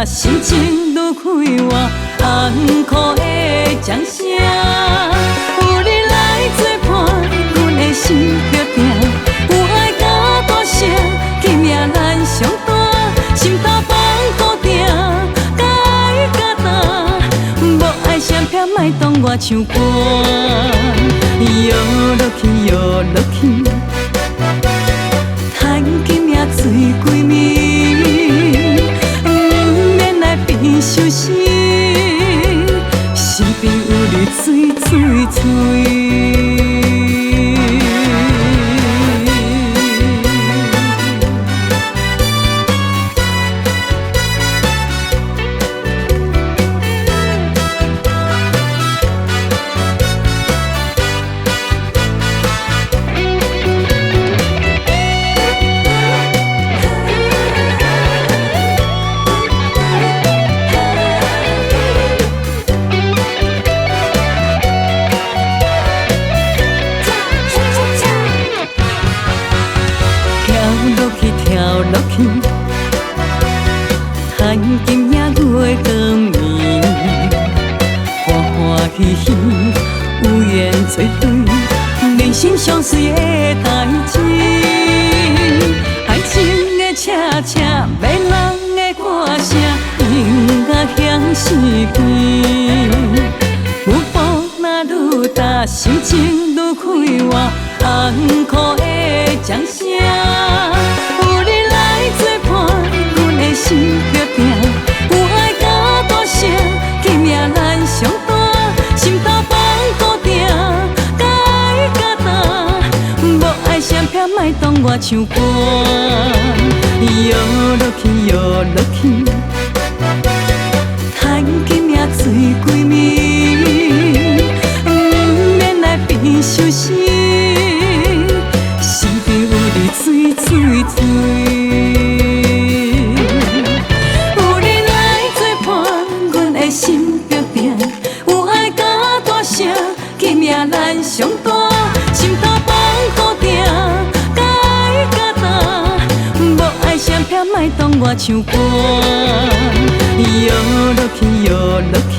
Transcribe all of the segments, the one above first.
心情愈开活，红苦的掌声。有你来作伴，阮的心就定。有爱甲大声，见面咱相伴，心头放固定，甲爱甲担。无爱相片，莫当我唱歌。摇落去，摇落去，趁今命醉几暝，免来变相思，身边有你醉醉醉。跳落去，趁今夜月光暝，欢欢喜喜有缘作对，人生上水的代志，爱情的车车，迷人的歌声，音乐响四边，舞步若愈踏，心情愈开活，红苦的掌声。心就定，有爱甲大声，见面咱相伴，心头放固定，甲爱甲担。无爱相片，莫当我唱歌。摇落去，摇落去，趁今命醉几暝，免来变相思，身边有你醉醉醉。心就定，有爱甲大声，见面咱相伴，心头放固定，甲爱甲担。无爱相片，莫当我唱歌。摇落去，摇落去，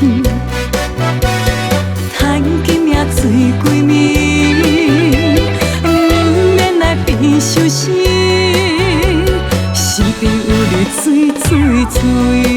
趁今命醉几暝，免来变相思，身边有你醉醉醉。